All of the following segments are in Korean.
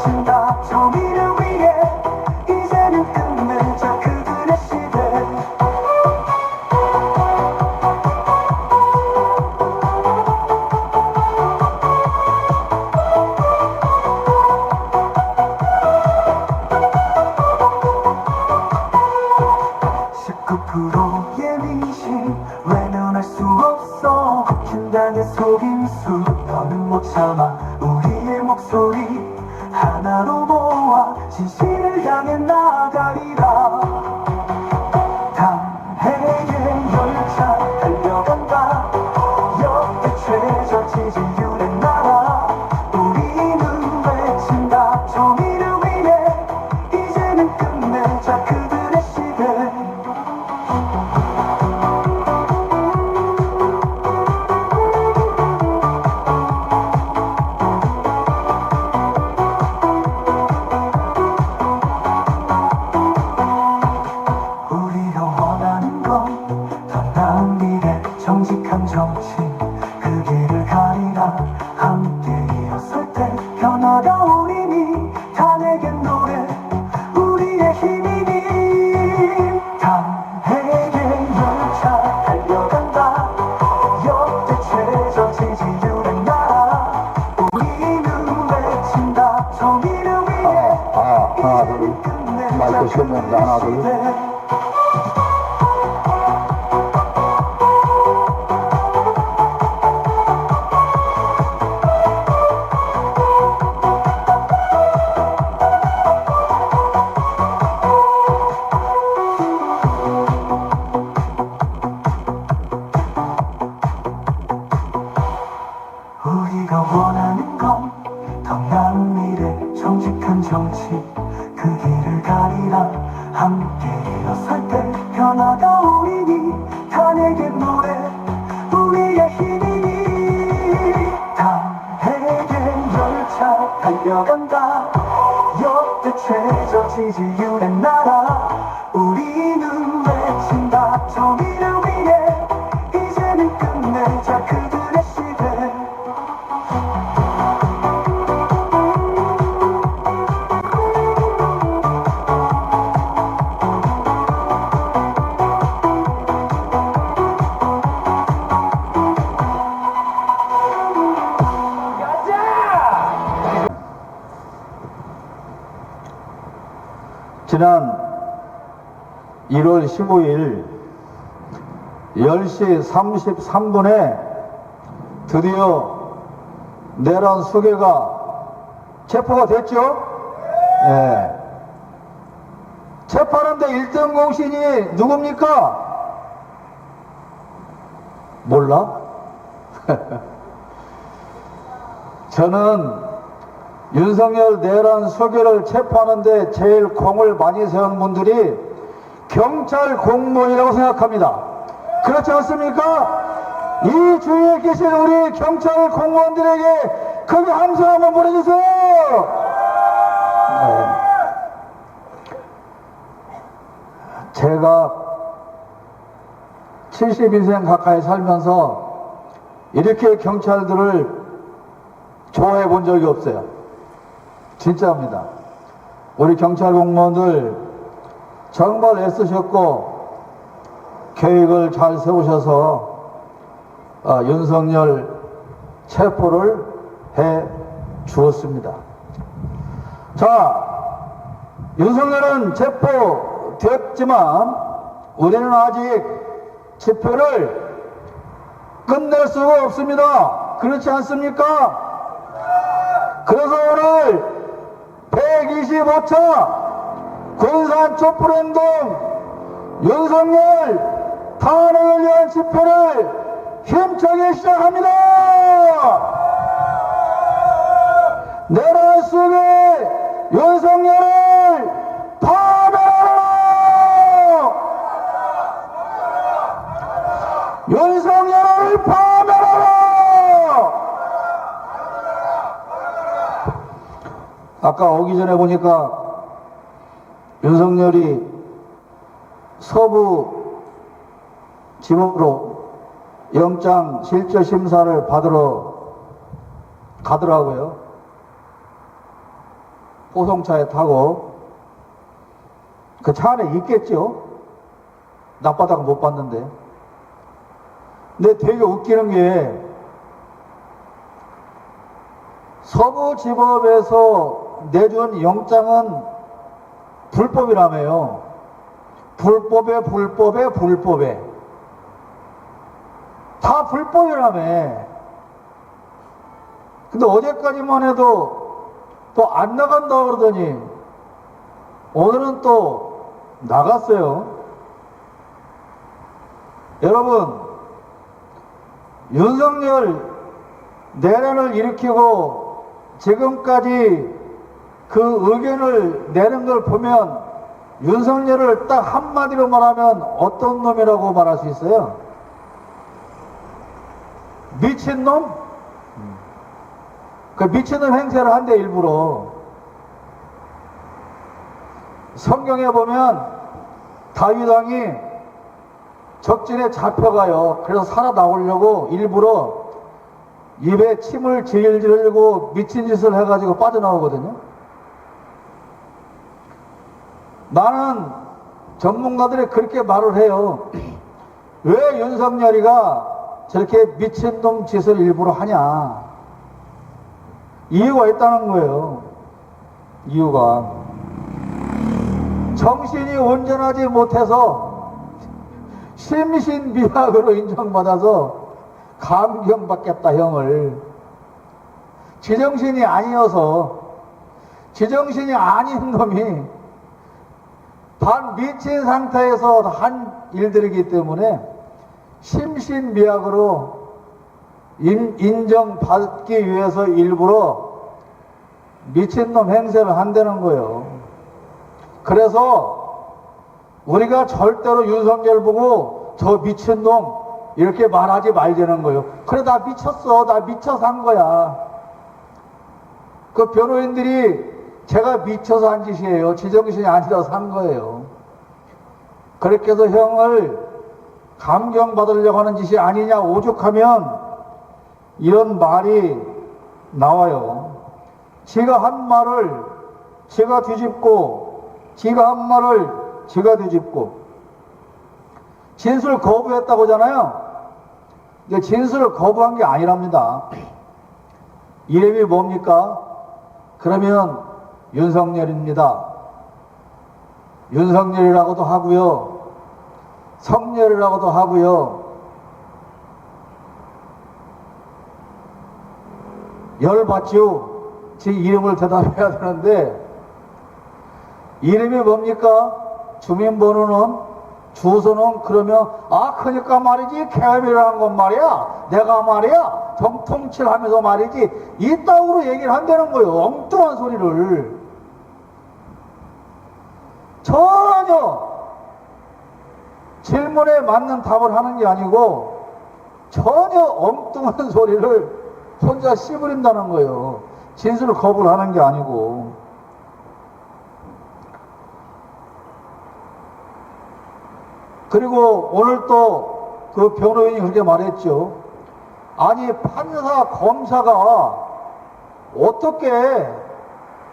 외친다 정의를 위해 이제는 끝내자 그들의 시대. 19%의 민심 외면할 수 없어. 국힘당의 속임수 더는 못 참아. 우리의 목소리 하나로 모아 진실을 향해 나아가리라. 당해의 열차 달려간다. 역대 최저 지지율의 나라. 우리는 외친다 정의를 위해 이제는 끝내자 그들의 시대. 정직한 정치 그 길을 가리라. 함께 일어설 때 변화가 오리니 탄핵의 노래 우리의 힘이니. 당해의 열차 달려간다. 역대 최저 지지율의 나라. 우리는 외친다 정의를 위해 하나 둘 마이크 켜면 하나 둘. 우리가 원하는 건 더 나은 미래 정직한 정치 그 길을 가리라. 함께 일어설 때 변화가 오리니 탄핵의 노래 우리의 힘이니. 당해의 열차 달려간다. 역대 최저 지지율의 나라. 우리는 외친다 정의를 위해 이제는 끝내자 그들의 시대. 지난 1월 15일 10시 33분에 드디어 내란 수괴가 체포가 됐죠? 예. 체포하는데 1등 공신이 누굽니까? 몰라? 저는 윤석열 내란 수괴를 체포하는데 제일 공을 많이 세운 분들이 경찰 공무원이라고 생각합니다. 그렇지 않습니까? 이 주위에 계신 우리 경찰 공무원들에게 크게 함성 한번 보내주세요. 네. 제가 70인생 가까이 살면서 이렇게 경찰들을 좋아해 본 적이 없어요. 진짜입니다. 우리 경찰 공무원들 정말 애쓰셨고 계획을 잘 세우셔서 윤석열 체포를 해 주었습니다. 자, 윤석열은 체포되었지만 우리는 아직 집회를 끝낼 수가 없습니다. 그렇지 않습니까? 그래서 오늘 125차 군산 촛불행동 윤석열 탄핵을 위한 집회를 힘차게 시작합니다. 내란 속에 윤석열을 파멸하라! 윤석열을 파멸하라! 아까 오기 전에 보니까 윤석열이 서부 지법으로 영장 실질 심사를 받으러 가더라고요. 호송차에 타고 그 차 안에 있겠죠. 낮바닥은 못 봤는데. 근데 되게 웃기는 게 서부지법에서 내준 영장은 불법이라며요. 불법에 다 불법이라며. 근데 어제까지만 해도 또 안 나간다 그러더니 오늘은 또 나갔어요. 여러분, 윤석열 내란을 일으키고 지금까지 그 의견을 내는 걸 보면 윤석열을 딱 한마디로 말하면 어떤 놈이라고 말할 수 있어요? 미친놈? 그 미친놈 행세를 한대, 일부러. 성경에 보면 다윗왕이 적진에 잡혀가요. 그래서 살아나오려고 일부러 입에 침을 질질 흘리고 미친 짓을 해가지고 빠져나오거든요. 많은 전문가들이 그렇게 말을 해요. 왜 윤석열이가 저렇게 미친놈 짓을 일부러 하냐. 이유가 있다는 거예요. 이유가. 정신이 온전하지 못해서 심신미약으로 인정받아서 감경받겠다, 형을. 지정신이 아니어서, 지정신이 아닌 놈이 반미친 상태에서 한 일들이기 때문에 심신미약으로 인정받기 위해서 일부러 미친놈 행세를 한다는 거예요. 그래서 우리가 절대로 윤석열 보고 저 미친놈 이렇게 말하지 말자는 거예요. 그래, 나 미쳤어. 나 미쳐서 한 거야. 그 변호인들이 제가 미쳐서 한 짓이에요. 지정신이 아니라서 한 거예요. 그렇게 해서 형을 감경받으려고 하는 짓이 아니냐 오죽하면 이런 말이 나와요. 지가 한 말을 지가 뒤집고, 지가 한 말을 지가 뒤집고. 진술 거부했다고 하잖아요. 근데 진술을 거부한 게 아니랍니다. 이름이 뭡니까? 그러면 윤석열입니다. 윤석열이라고도 하고요, 성열이라고도 하고요, 열받죠. 제 이름을 대답해야 되는데 이름이 뭡니까? 주민번호는, 주소는, 그러면 그러니까 말이지 계엄이라는 건 말이야, 내가 말이야 통치하면서 말이지, 이따구로 얘기를 한다는 거예요. 엉뚱한 소리를. 전혀 질문에 맞는 답을 하는 게 아니고 전혀 엉뚱한 소리를 혼자 씨부린다는 거예요. 진술을 거부를 하는 게 아니고. 그리고 오늘 또 그 변호인이 그렇게 말했죠. 아니, 판사, 검사가 어떻게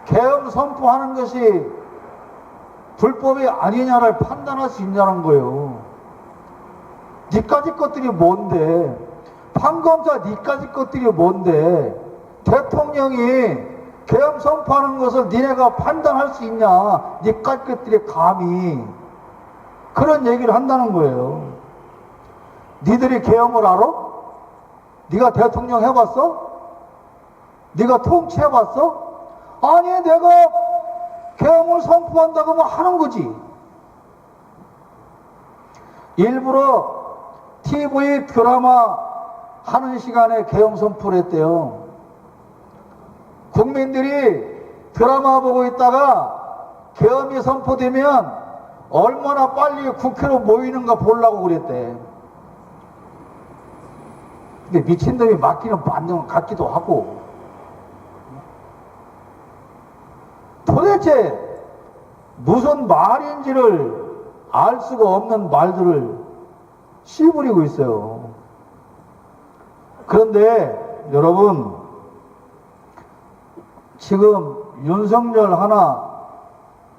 계엄 선포하는 것이 불법이 아니냐를 판단할 수 있냐는 거예요. 니까지 것들이 뭔데, 판검사 니까지 것들이 뭔데, 대통령이 계엄 선포하는 것을 니네가 판단할 수 있냐, 니까지 것들이 감히. 그런 얘기를 한다는 거예요. 니들이 계엄을 알아? 니가 대통령 해봤어? 니가 통치해봤어? 아니, 내가 계엄을 선포한다고 뭐 하는 거지. 일부러 TV 드라마 하는 시간에 계엄 선포를 했대요. 국민들이 드라마 보고 있다가 계엄이 선포되면 얼마나 빨리 국회로 모이는가 보려고 그랬대. 근데 미친놈이 맞기는 맞는 것 같기도 하고. 도대체 무슨 말인지를 알 수가 없는 말들을 씨부리고 있어요. 그런데 여러분, 지금 윤석열 하나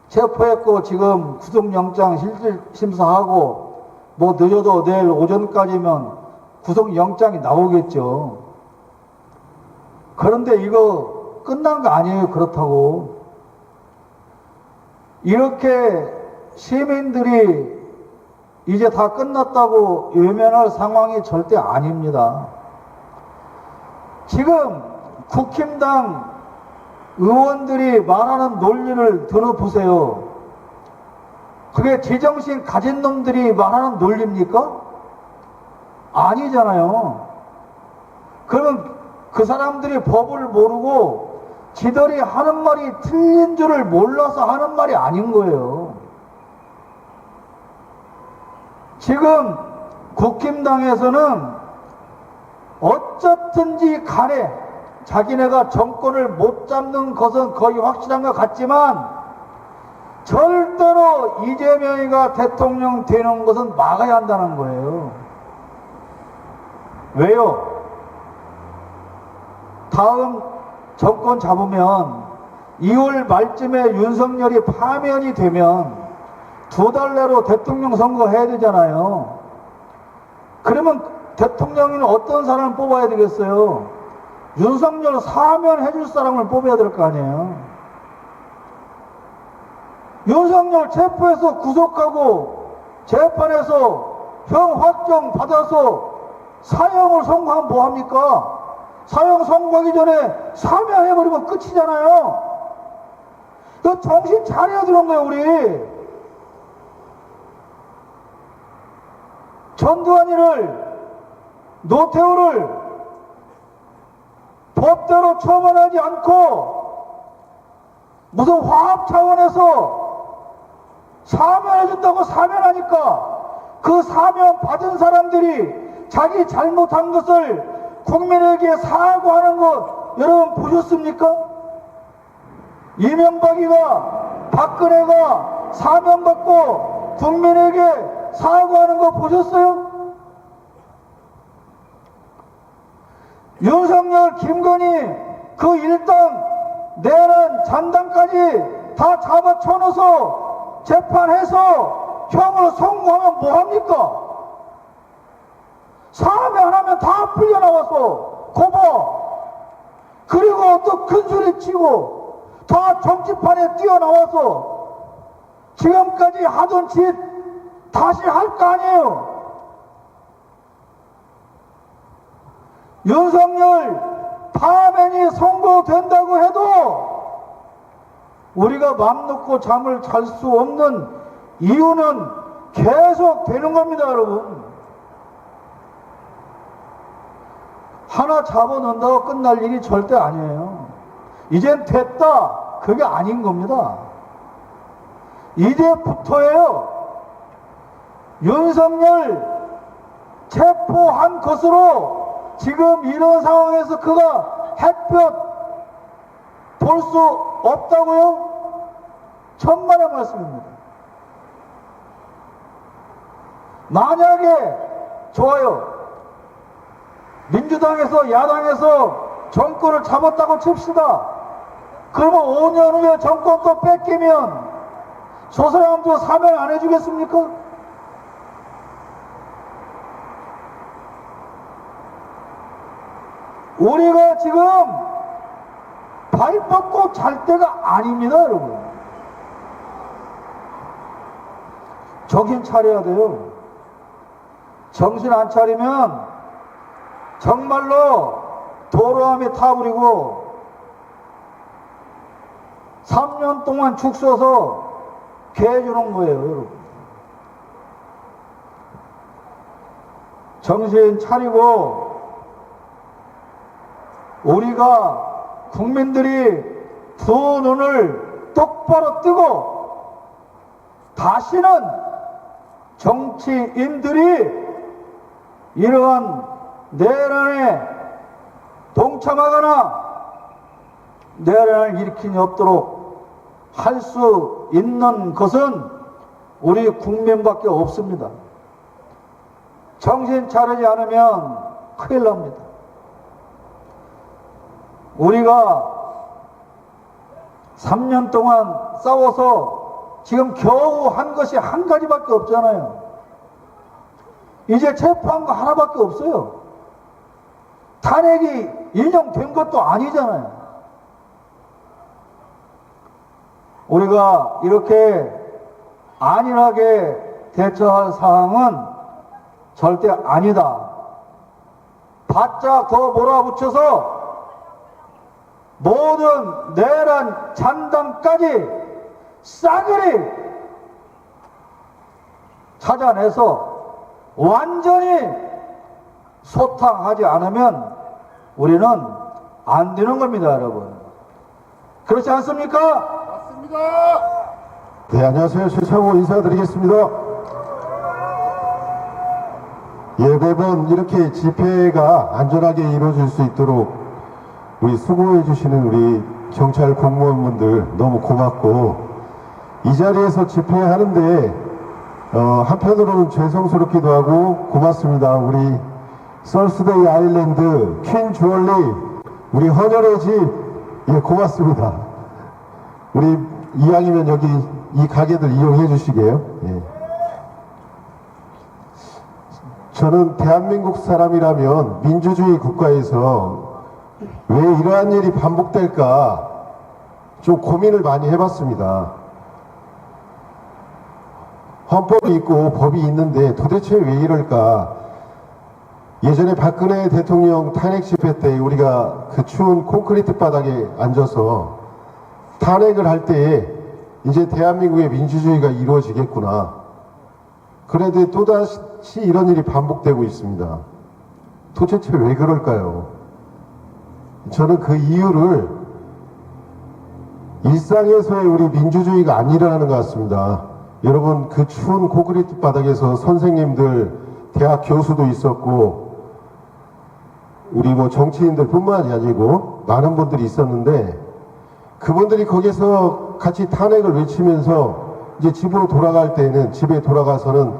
체포했고 지금 구속영장 실질심사하고 뭐 늦어도 내일 오전까지면 구속영장이 나오겠죠. 그런데 이거 끝난 거 아니에요. 그렇다고. 이렇게 시민들이 이제 다 끝났다고 외면할 상황이 절대 아닙니다. 지금 국힘당 의원들이 말하는 논리를 들어보세요. 그게 제정신 가진 놈들이 말하는 논리입니까? 아니잖아요. 그러면 그 사람들이 법을 모르고 지들이 하는 말이 틀린 줄을 몰라서 하는 말이 아닌 거예요. 지금 국힘당에서는 어쨌든지 간에 자기네가 정권을 못 잡는 것은 거의 확실한 것 같지만 절대로 이재명이가 대통령 되는 것은 막아야 한다는 거예요. 왜요? 다음 정권 잡으면 2월 말쯤에 윤석열이 파면이 되면 2달 내로 대통령 선거 해야 되잖아요. 그러면 대통령은 어떤 사람을 뽑아야 되겠어요? 윤석열 사면 해줄 사람을 뽑아야 될 거 아니에요. 윤석열 체포해서 구속하고 재판에서 형 확정 받아서 사형을 선고하면 뭐합니까? 사형 선고하기 전에 사면해버리면 끝이잖아요. 그 정신 차려야 되는 거예요, 우리. 전두환이를, 노태우를 법대로 처벌하지 않고 무슨 화합 차원에서 사면해준다고 사면하니까 그 사면 받은 사람들이 자기 잘못한 것을 국민에게 사과하는 것 여러분 보셨습니까? 이명박이가 박근혜가 사면받고 국민에게 사과하는 거 보셨어요? 윤석열, 김건희 그 일당 내란 잔당까지 다 잡아쳐넣어서 재판해서 형을 선고하면 뭐합니까? 사면하면 다 풀려나와서 고봐. 그리고 또 큰소리 치고 다 정치판에 뛰어나와서 지금까지 하던 짓 다시 할 거 아니에요. 윤석열 파면이 선고된다고 해도 우리가 맘 놓고 잠을 잘 수 없는 이유는 계속 되는 겁니다, 여러분. 하나 잡아놓는다고 끝날 일이 절대 아니에요. 이젠 됐다. 그게 아닌 겁니다. 이제부터예요. 윤석열 체포한 것으로 지금 이런 상황에서 그가 햇볕 볼 수 없다고요? 천만의 말씀입니다. 만약에 좋아요. 민주당에서 야당에서 정권을 잡았다고 칩시다. 그러면 5년 후에 정권 또 뺏기면 저 사람도 사면 안 해주겠습니까? 우리가 지금 발 뻗고 잘 때가 아닙니다, 여러분. 정신 차려야 돼요. 정신 안 차리면 정말로 도로함이 타버리고 3년 동안 죽 써서 개주는 거예요, 여러분. 정신 차리고 우리가 국민들이 두 눈을 똑바로 뜨고 다시는 정치인들이 이러한 내란에 동참하거나 내란을 일으키지 없도록 할 수 있는 것은 우리 국민밖에 없습니다. 정신 차리지 않으면 큰일 납니다. 우리가 3년 동안 싸워서 지금 겨우 한 것이 한 가지밖에 없잖아요. 이제 체포한 거 하나밖에 없어요. 탄핵이 인용된 것도 아니잖아요. 우리가 이렇게 안일하게 대처할 사항은 절대 아니다. 바짝 더 몰아붙여서 모든 내란 잔당까지 싸그리 찾아내서 완전히 소탕하지 않으면 우리는 안 되는 겁니다, 여러분. 그렇지 않습니까? 맞습니다. 네, 안녕하세요. 최창호 인사드리겠습니다. 예, 매번 이렇게 집회가 안전하게 이루어질 수 있도록 우리 수고해 주시는 우리 경찰 공무원분들 너무 고맙고, 이 자리에서 집회하는데 한편으로는 죄송스럽기도 하고 고맙습니다. 우리 썰스데이 아일랜드 퀸 주얼리 우리 헌혈의 집, 예, 고맙습니다. 우리 이왕이면 여기 이 가게들 이용해 주시게요. 예. 저는 대한민국 사람이라면 민주주의 국가에서 왜 이러한 일이 반복될까 좀 고민을 많이 해봤습니다. 헌법이 있고 법이 있는데 도대체 왜 이럴까? 예전에 박근혜 대통령 탄핵 집회 때 우리가 그 추운 콘크리트 바닥에 앉아서 탄핵을 할 때에 이제 대한민국의 민주주의가 이루어지겠구나. 그런데 또다시 이런 일이 반복되고 있습니다. 도대체 왜 그럴까요? 저는 그 이유를 일상에서의 우리 민주주의가 안 일어나는 것 같습니다. 여러분, 그 추운 콘크리트 바닥에서 선생님들, 대학 교수도 있었고, 우리 뭐 정치인들 뿐만이 아니고 많은 분들이 있었는데, 그분들이 거기서 같이 탄핵을 외치면서 이제 집으로 돌아갈 때는, 집에 돌아가서는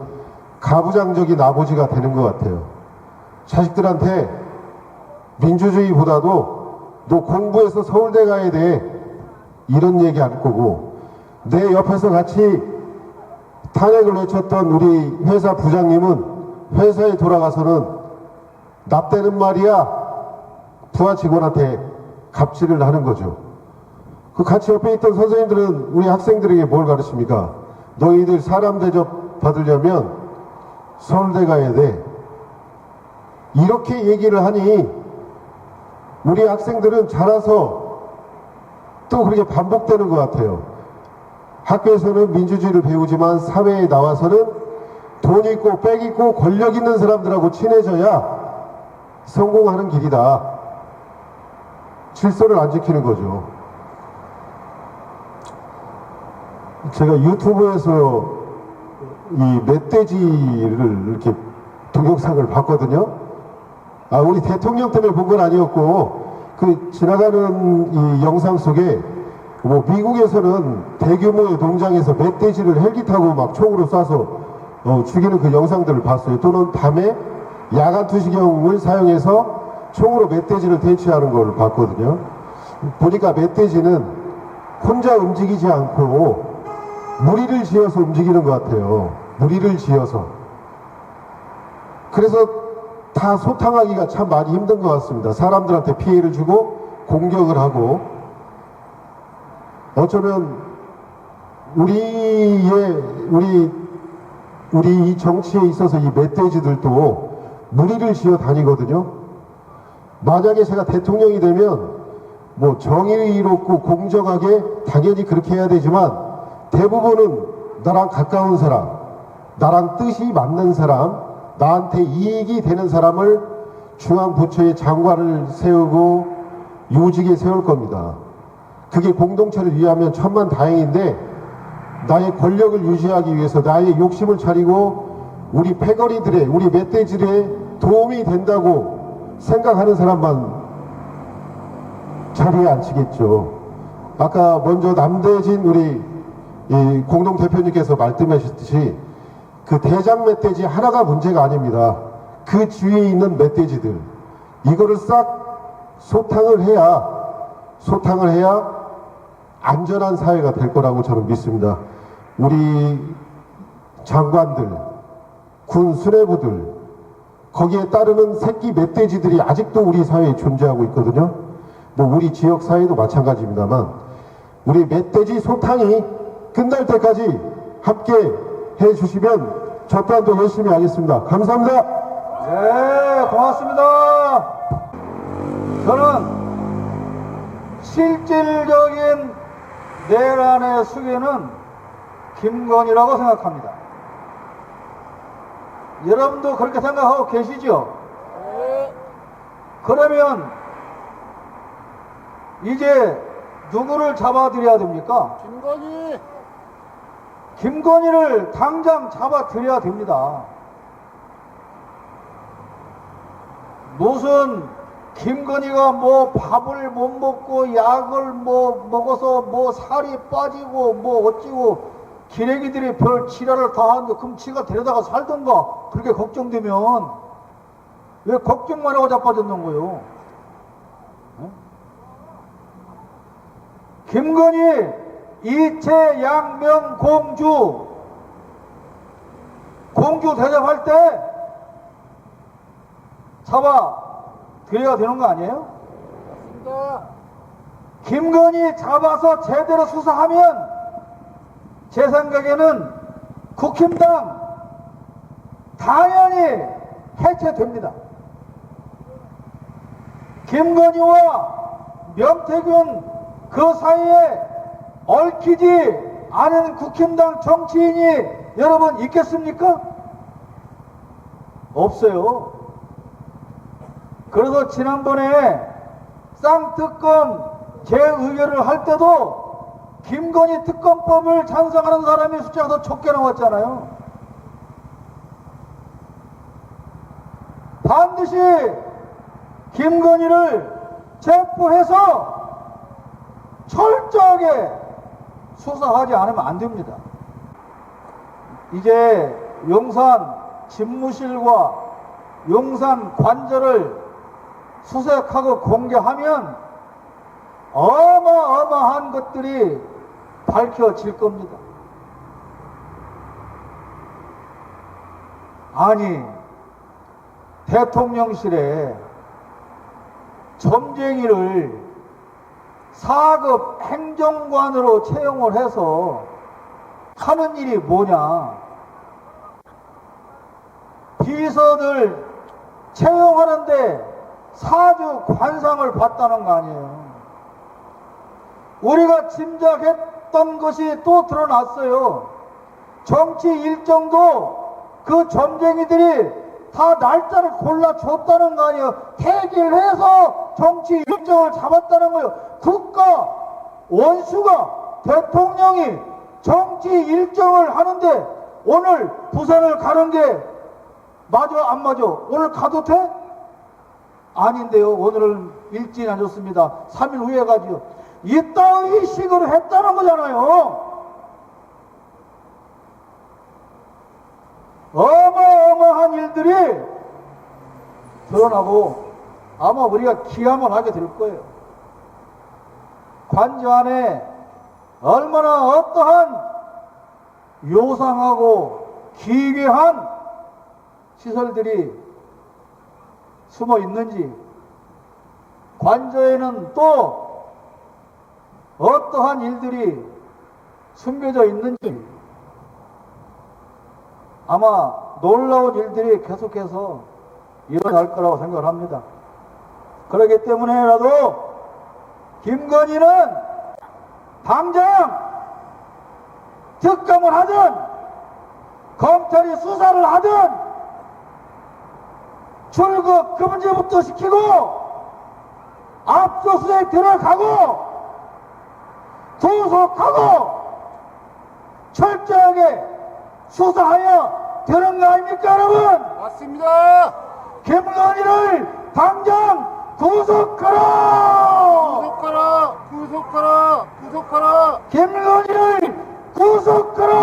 가부장적인 아버지가 되는 것 같아요. 자식들한테 민주주의보다도 너 공부해서 서울대 가야 돼, 이런 얘기 할 거고, 내 옆에서 같이 탄핵을 외쳤던 우리 회사 부장님은 회사에 돌아가서는 납대는 말이야, 부하 직원한테 갑질을 하는 거죠. 그 같이 옆에 있던 선생님들은 우리 학생들에게 뭘 가르칩니까? 너희들 사람 대접 받으려면 서울대 가야 돼, 이렇게 얘기를 하니 우리 학생들은 자라서 또 그렇게 반복되는 것 같아요. 학교에서는 민주주의를 배우지만 사회에 나와서는 돈 있고 빽 있고 권력 있는 사람들하고 친해져야 성공하는 길이다. 질서를 안 지키는 거죠. 제가 유튜브에서 이 멧돼지를 이렇게 동영상을 봤거든요. 우리 대통령 때문에 본 건 아니었고, 그 지나가는 이 영상 속에 뭐 미국에서는 대규모의 농장에서 멧돼지를 헬기 타고 막 총으로 쏴서 죽이는 그 영상들을 봤어요. 또는 밤에 야간 투시경을 사용해서 총으로 멧돼지를 대치하는 걸 봤거든요. 보니까 멧돼지는 혼자 움직이지 않고 무리를 지어서 움직이는 것 같아요. 무리를 지어서. 그래서 다 소탕하기가 참 많이 힘든 것 같습니다. 사람들한테 피해를 주고 공격을 하고, 어쩌면 우리 이 정치에 있어서 이 멧돼지들도 무리를 지어 다니거든요. 만약에 제가 대통령이 되면 뭐 정의롭고 공정하게 당연히 그렇게 해야 되지만, 대부분은 나랑 가까운 사람, 나랑 뜻이 맞는 사람, 나한테 이익이 되는 사람을 중앙부처에 장관을 세우고 요직에 세울 겁니다. 그게 공동체를 위하면 천만다행인데, 나의 권력을 유지하기 위해서 나의 욕심을 차리고 우리 패거리들의, 우리 멧돼지들의 도움이 된다고 생각하는 사람만 자리에 앉히겠죠. 아까 먼저 남대진 우리 이 공동대표님께서 말씀하셨듯이 그 대장 멧돼지 하나가 문제가 아닙니다. 그 주위에 있는 멧돼지들, 이거를 싹 소탕을 해야 안전한 사회가 될 거라고 저는 믿습니다. 우리 장관들, 군 수뇌부들, 거기에 따르는 새끼 멧돼지들이 아직도 우리 사회에 존재하고 있거든요. 뭐 우리 지역 사회도 마찬가지입니다만 우리 멧돼지 소탕이 끝날 때까지 함께 해주시면 저 또한도 열심히 하겠습니다. 감사합니다. 네, 고맙습니다. 저는 실질적인 내란의 수괴는 김건희라고 생각합니다. 여러분도 그렇게 생각하고 계시죠? 그러면 이제 누구를 잡아들여야 됩니까? 김건희를 당장 잡아들여야 됩니다. 무슨 김건희가 뭐 밥을 못 먹고 약을 뭐 먹어서 뭐 살이 빠지고 뭐 어찌고 기레기들이 별 지랄을 다 하는데 그럼 지가 데려다가 살던가. 그렇게 걱정되면 왜 걱정만 하고 자빠졌는 거요? 김건희, 이채, 양명, 공주 대접할 때 잡아 드려야 되는 거 아니에요? 맞습니다. 김건희 잡아서 제대로 수사하면 제 생각에는 국힘당 당연히 해체됩니다. 김건희와 명태균 그 사이에 얽히지 않은 국힘당 정치인이 여러분 있겠습니까? 없어요. 그래서 지난번에 쌍특검 재의결을 할 때도 김건희 특검법을 찬성하는 사람이 숫자가 더 적게 나왔잖아요. 반드시 김건희를 체포해서 철저하게 수사하지 않으면 안 됩니다. 이제 용산 집무실과 용산 관저를 수색하고 공개하면 어마어마한 것들이 밝혀질 겁니다. 아니, 대통령실에 점쟁이를 4급 행정관으로 채용을 해서 하는 일이 뭐냐? 비서들 채용하는데 사주 관상을 봤다는 거 아니에요. 우리가 짐작했던 것이 또 드러났어요. 정치 일정도 그 점쟁이들이 다 날짜를 골라줬다는 거 아니에요. 대기를 해서 정치 일정을 잡았다는 거예요. 국가 원수가 대통령이 정치 일정을 하는데 오늘 부산을 가는 게 맞아 안 맞아? 오늘 가도 돼? 아닌데요. 오늘은 일진이 안 좋습니다. 3일 후에 가지요. 이따위 식으로 했다는 거잖아요. 어마어마한 일들이 드러나고 아마 우리가 기함을 하게 될 거예요. 관저 안에 얼마나 어떠한 요상하고 기괴한 시설들이 숨어 있는지, 관저에는 또 어떠한 일들이 숨겨져 있는지 아마 놀라운 일들이 계속해서 일어날 거라고 생각을 합니다. 그렇기 때문에라도 김건희는 당장 특검을 하든 검찰이 수사를 하든 출국 금지부터 시키고 압수수색 들어가고 구속하고 철저하게 수사하여 되는 거 아닙니까, 여러분? 맞습니다. 김건희를 당장 구속하라! 구속하라! 구속하라! 구속하라! 김건희를 구속하라!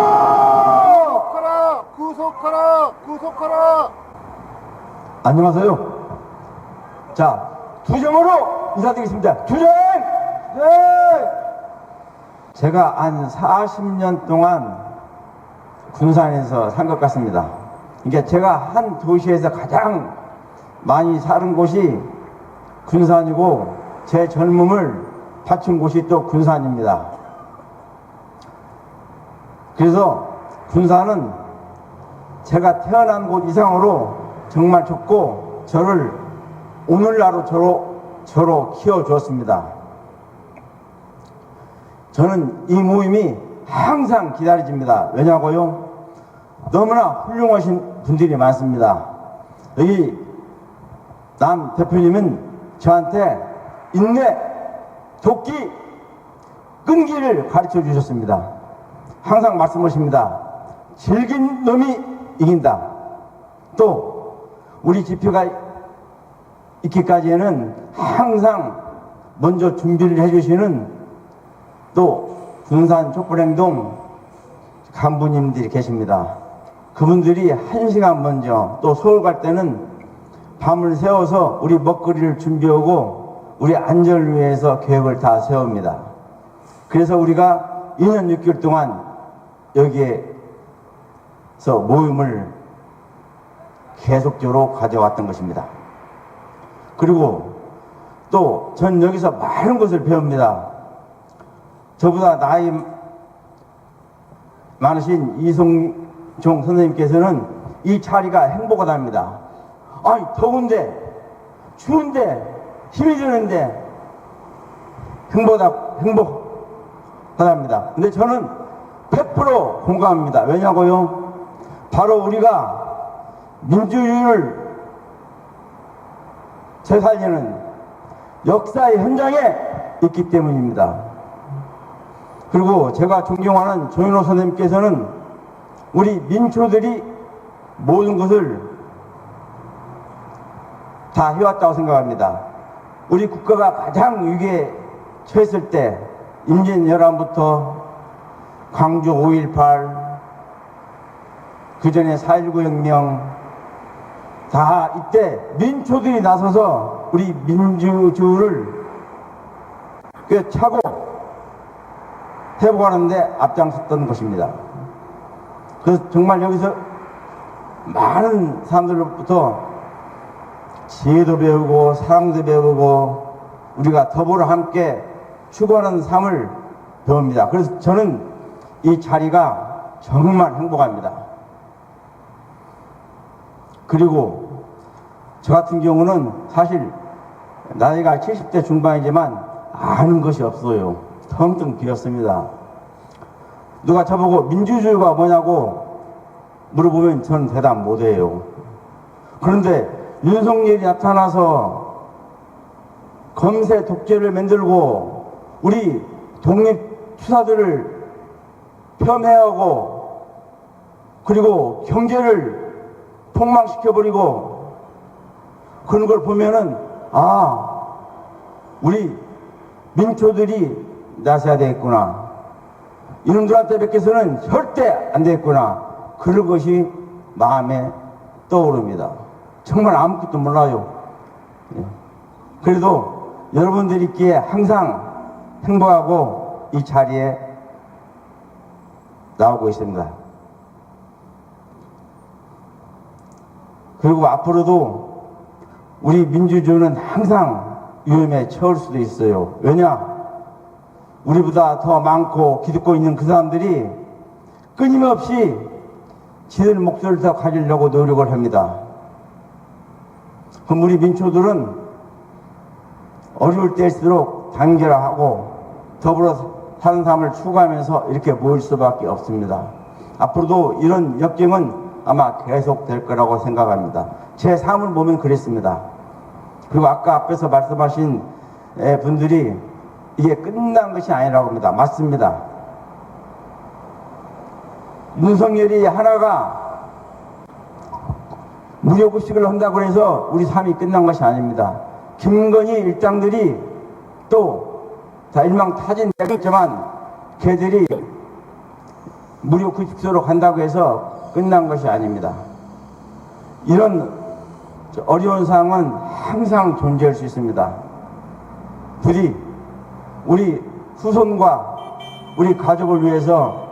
구속하라! 구속하라! 구속하라! 안녕하세요. 자, 투정으로 인사드리겠습니다. 투정! 네! 제가 한 40년 동안 군산에서 산 것 같습니다. 그러니까 제가 한 도시에서 가장 많이 사는 곳이 군산이고 제 젊음을 바친 곳이 또 군산입니다. 그래서 군산은 제가 태어난 곳 이상으로 정말 좋고 저를 오늘날로 저로 키워주었습니다. 저는 이 모임이 항상 기다려집니다. 왜냐고요? 너무나 훌륭하신 분들이 많습니다. 여기 남 대표님은 저한테 인내, 도끼, 끈기를 가르쳐 주셨습니다. 항상 말씀하십니다. 질긴 놈이 이긴다. 또 우리 집회가 있기까지에는 항상 먼저 준비를 해주시는 또 군산 촛불행동 간부님들이 계십니다. 그분들이 1시간 먼저 또 서울 갈 때는 밤을 새워서 우리 먹거리를 준비하고 우리 안전을 위해서 계획을 다 세웁니다. 그래서 우리가 2년 6개월 동안 여기에서 모임을 계속적으로 가져왔던 것입니다. 그리고 또 전 여기서 많은 것을 배웁니다. 저보다 나이 많으신 이송종 선생님께서는 이 자리가 행복하답니다. 아이, 더운데, 추운데, 힘이 드는데, 행복하답니다. 근데 저는 100% 공감합니다. 왜냐고요? 바로 우리가 민주주의를 되살리는 역사의 현장에 있기 때문입니다. 그리고 제가 존경하는 조윤호 선생님께서는 우리 민초들이 모든 것을 다 해왔다고 생각합니다. 우리 국가가 가장 위기에 처했을 때 임진왜란부터 광주 5.18 그전에 4.19 혁명 다 이때 민초들이 나서서 우리 민주주의를 꿰차고 회복하는데 앞장섰던 것입니다. 그래서 정말 여기서 많은 사람들로부터 지혜도 배우고 사랑도 배우고 우리가 더불어 함께 추구하는 삶을 배웁니다. 그래서 저는 이 자리가 정말 행복합니다. 그리고 저 같은 경우는 사실 나이가 70대 중반이지만 아는 것이 없어요. 텅텅 비었습니다. 누가 저보고 민주주의가 뭐냐고 물어보면 저는 대답 못해요. 그런데 윤석열이 나타나서 검세 독재를 만들고 우리 독립투사들을 폄훼하고 그리고 경제를 폭망시켜버리고 그런 걸 보면은 아, 우리 민초들이 나서야 되겠구나. 이놈들한테 뵙게서는 절대 안 되겠구나. 그런 것이 마음에 떠오릅니다. 정말 아무것도 몰라요. 그래도 여러분들이 있기에 항상 행복하고 이 자리에 나오고 있습니다. 그리고 앞으로도 우리 민주주의는 항상 위험에 처할 수도 있어요. 왜냐? 우리보다 더 많고 기득권 있는 그 사람들이 끊임없이 지들 목소리를 더 가지려고 노력을 합니다. 그럼 우리 민초들은 어려울 때일수록 단결하고 더불어 사는 삶을 추구하면서 이렇게 모일 수밖에 없습니다. 앞으로도 이런 역경은 아마 계속될 거라고 생각합니다. 제 삶을 보면 그랬습니다. 그리고 아까 앞에서 말씀하신 분들이 이게 끝난 것이 아니라고 합니다. 맞습니다. 윤석열이 하나가 무료급식을 한다고 해서 우리 삶이 끝난 것이 아닙니다. 김건희 일당들이 또 다 일망타진되겠지만 걔들이 무료급식소로 간다고 해서 끝난 것이 아닙니다. 이런 어려운 상황은 항상 존재할 수 있습니다. 부디 우리 후손과 우리 가족을 위해서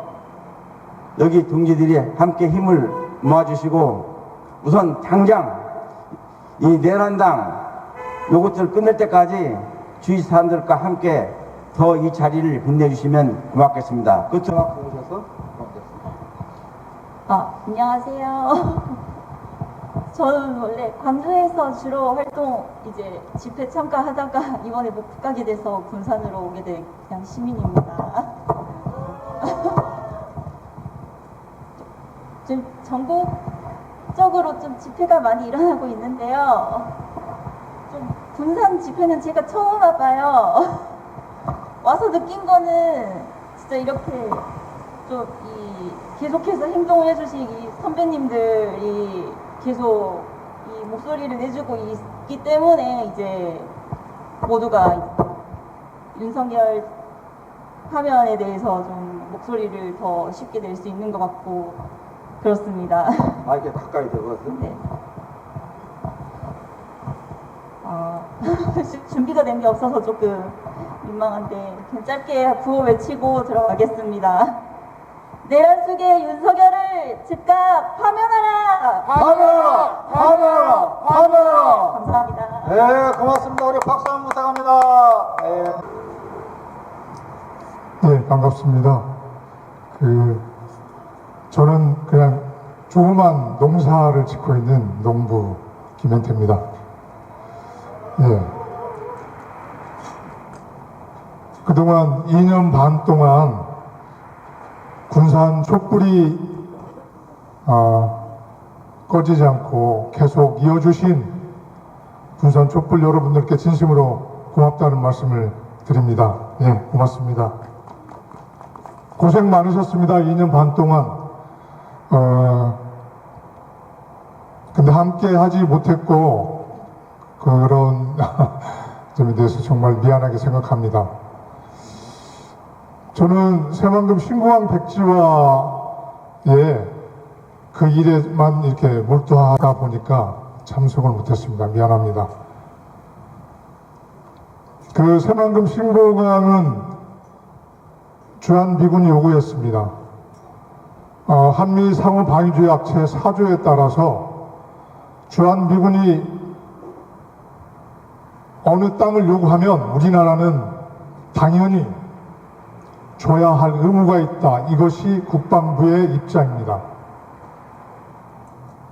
여기 동지들이 함께 힘을 모아주시고 우선 당장 이 내란당 요것들을 끝낼 때까지 주위 사람들과 함께 더 이 자리를 빛내주시면 고맙겠습니다. 끝으로 오셔서 고맙겠습니다. 안녕하세요. 저는 원래 광주에서 주로 이제 집회 참가하다가 이번에 못 가게 돼서 군산으로 오게 된 그냥 시민입니다. 지금 전국적으로 좀 집회가 많이 일어나고 있는데요. 좀 군산 집회는 제가 처음 와봐요. 와서 느낀 거는 진짜 이렇게 좀 계속해서 행동을 해주신 이 선배님들이 계속 이 목소리를 내주고 있기 때문에 이제 모두가 윤석열 파면에 대해서 좀 목소리를 더 쉽게 낼 수 있는 것 같고 그렇습니다. 마이크 가까이 들어가세요. 네. 준비가 된 게 없어서 조금 민망한데 그냥 짧게 구호 외치고 들어가겠습니다. 내란 속의 윤석열을 즉각 파면하라! 파면하라! 파면하라! 파면하라! 감사합니다. 네, 고맙습니다. 우리 박수 한번 부탁합니다. 네. 네, 반갑습니다. 저는 그냥 조그만 농사를 짓고 있는 농부 김현태입니다. 예. 그동안 2년 반 동안 군산 촛불이 꺼지지 않고 계속 이어주신 군산 촛불 여러분들께 진심으로 고맙다는 말씀을 드립니다. 예, 고맙습니다. 고생 많으셨습니다. 2년 반 동안. 근데 함께 하지 못했고, 그런 점에 대해서 정말 미안하게 생각합니다. 저는 새만금 신공항 백지화에 그 일에만 이렇게 몰두하다 보니까 참석을 못했습니다. 미안합니다. 그 새만금 신공항은 주한미군이 요구했습니다. 한미 상호 방위조약 제4조에 따라서 주한미군이 어느 땅을 요구하면 우리나라는 당연히 줘야 할 의무가 있다. 이것이 국방부의 입장입니다.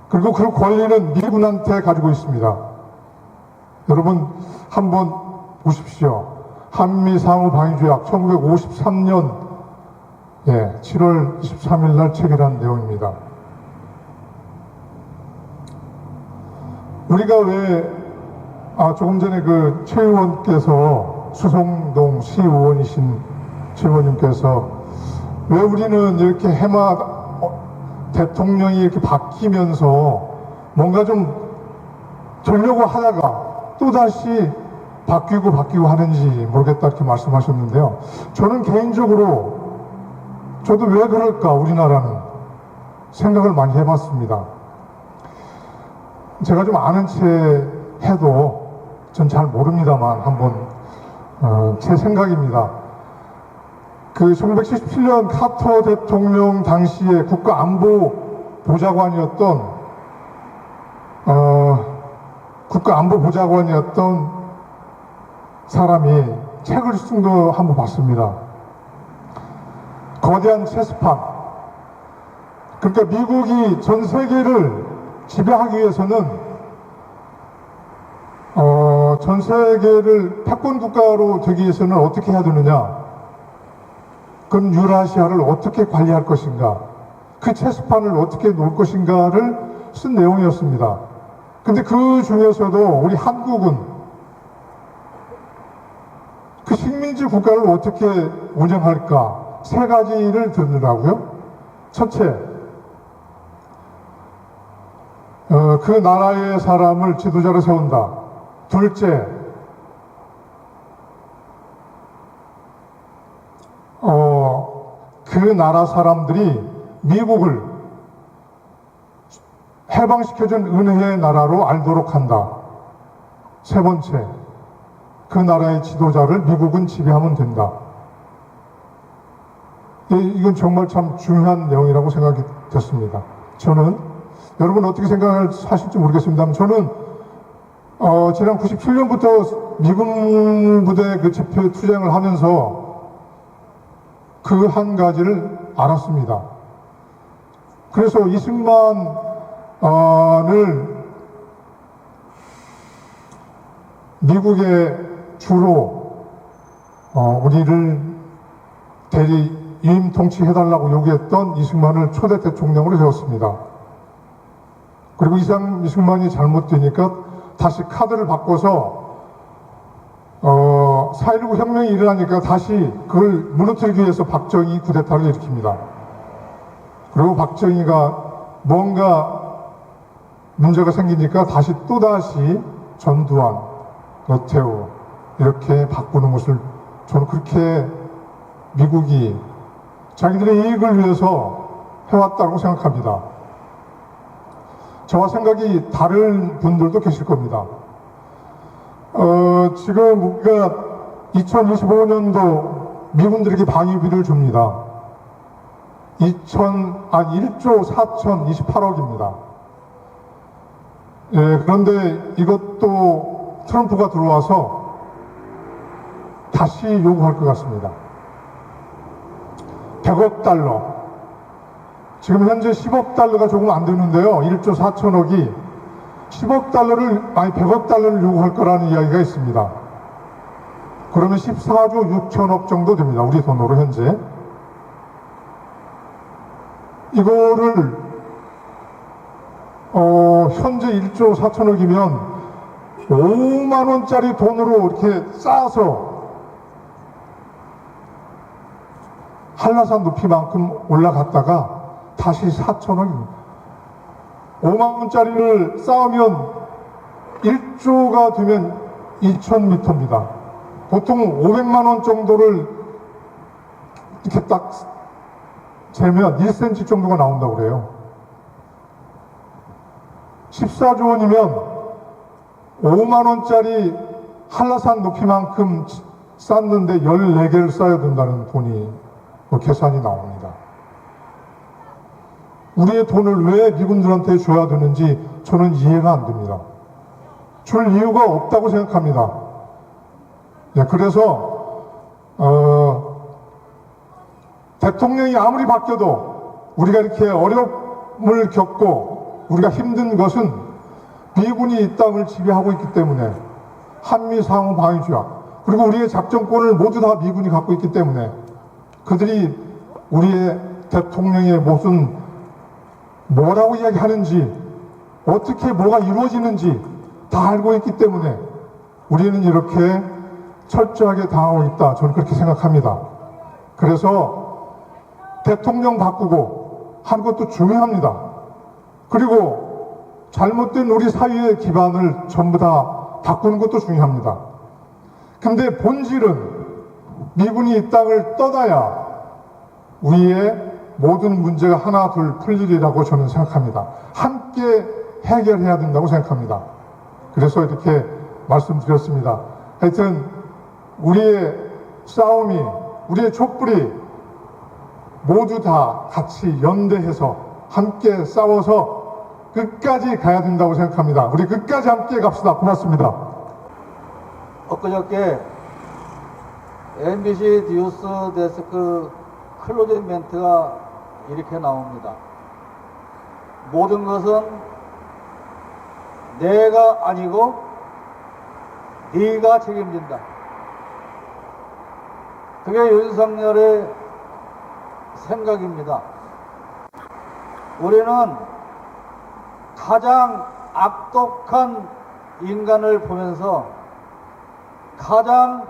그리고 그 권리는 미군한테 가지고 있습니다. 여러분 한번 보십시오. 한미 상호 방위조약 1953년 7월 23일 날 체결한 내용입니다. 우리가 왜 조금 전에 최 의원께서 수성동 시의원이신 최 의원님께서 왜 우리는 이렇게 대통령이 이렇게 바뀌면서 뭔가 좀 되려고 하다가 또다시 바뀌고 하는지 모르겠다 이렇게 말씀하셨는데요. 저는 개인적으로 저도 왜 그럴까 우리나라는 생각을 많이 해봤습니다. 제가 좀 아는 채 해도 전 잘 모릅니다만 한번 제 생각입니다. 1977년 카터 대통령 당시에 국가안보보좌관이었던 사람이 책을 쓴 거 한번 봤습니다. 거대한 체스판. 그러니까 미국이 전 세계를 지배하기 위해서는 전 세계를 패권 국가로 되기 위해서는 어떻게 해야 되느냐? 그건 유라시아를 어떻게 관리할 것인가? 그 체스판을 어떻게 놓을 것인가를 쓴 내용이었습니다. 근데 그 중에서도 우리 한국은 그 식민지 국가를 어떻게 운영할까? 세 가지를 들더라고요. 첫째, 그 나라의 사람을 지도자로 세운다. 둘째, 그 나라 사람들이 미국을 해방시켜준 은혜의 나라로 알도록 한다. 세 번째, 그 나라의 지도자를 미국은 지배하면 된다. 이건 정말 참 중요한 내용이라고 생각이 됐습니다. 저는 여러분 어떻게 생각하실지 모르겠습니다만 저는 지난 97년부터 미군 부대 그 집회 투쟁을 하면서 그 한 가지를 알았습니다. 그래서 이승만을 미국에 주로 우리를 대리임 통치해달라고 요구했던 이승만을 초대 대통령으로 세웠습니다. 그리고 이승만이 잘못되니까 다시 카드를 바꿔서 4.19 혁명이 일어나니까 다시 그걸 무너뜨리기 위해서 박정희 쿠데타를 일으킵니다. 그리고 박정희가 뭔가 문제가 생기니까 다시 또다시 전두환, 노태우 이렇게 바꾸는 것을 저는 그렇게 미국이 자기들의 이익을 위해서 해왔다고 생각합니다. 저와 생각이 다른 분들도 계실 겁니다. 지금 우리가 2025년도 미군들에게 방위비를 줍니다. 1조 4,028억입니다. 예, 그런데 이것도 트럼프가 들어와서 다시 요구할 것 같습니다. 100억 달러. 지금 현재 10억 달러가 조금 안 되는데요. 1조 4천억이 100억 달러를 요구할 거라는 이야기가 있습니다. 그러면 14조 6천억 정도 됩니다. 우리 돈으로 현재. 이거를 현재 1조 4천억이면 5만 원짜리 돈으로 이렇게 쌓아서 한라산 높이만큼 올라갔다가 다시 4천억입니다. 5만 원짜리를 쌓으면 1조가 되면 2,000m입니다. 보통 500만 원 정도를 이렇게 딱 재면 1cm 정도가 나온다고 그래요. 14조 원이면 5만 원짜리 한라산 높이만큼 쌓는데 14개를 쌓아야 된다는 돈이 계산이 나옵니다. 우리의 돈을 왜 미군들한테 줘야 되는지 저는 이해가 안 됩니다. 줄 이유가 없다고 생각합니다. 네, 그래서 대통령이 아무리 바뀌어도 우리가 이렇게 어려움을 겪고 우리가 힘든 것은 미군이 이 땅을 지배하고 있기 때문에 한미 상호 방위조약 그리고 우리의 작전권을 모두 다 미군이 갖고 있기 때문에 그들이 우리의 대통령의 무슨 뭐라고 이야기하는지 어떻게 뭐가 이루어지는지 다 알고 있기 때문에 우리는 이렇게 철저하게 당하고 있다. 저는 그렇게 생각합니다. 그래서 대통령 바꾸고 하는 것도 중요합니다. 그리고 잘못된 우리 사회의 기반을 전부 다 바꾸는 것도 중요합니다. 근데 본질은 미군이 이 땅을 떠나야 우리의 모든 문제가 하나 둘 풀리리라고 저는 생각합니다. 함께 해결해야 된다고 생각합니다. 그래서 이렇게 말씀드렸습니다. 하여튼 우리의 싸움이 우리의 촛불이 모두 다 같이 연대해서 함께 싸워서 끝까지 가야 된다고 생각합니다. 우리 끝까지 함께 갑시다. 고맙습니다. 엊그저께 MBC 뉴스 데스크 클로징 멘트가 이렇게 나옵니다. 모든 것은 내가 아니고 네가 책임진다. 그게 윤석열의 생각입니다. 우리는 가장 악독한 인간을 보면서 가장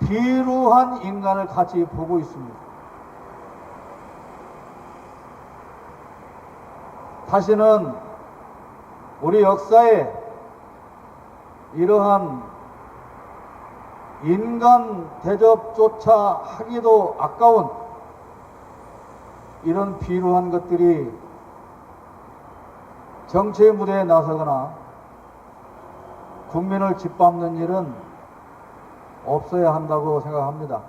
비루한 인간을 같이 보고 있습니다. 다시는 우리 역사에 이러한 인간 대접조차 하기도 아까운 이런 비루한 것들이 정치의 무대에 나서거나 국민을 짓밟는 일은 없어야 한다고 생각합니다.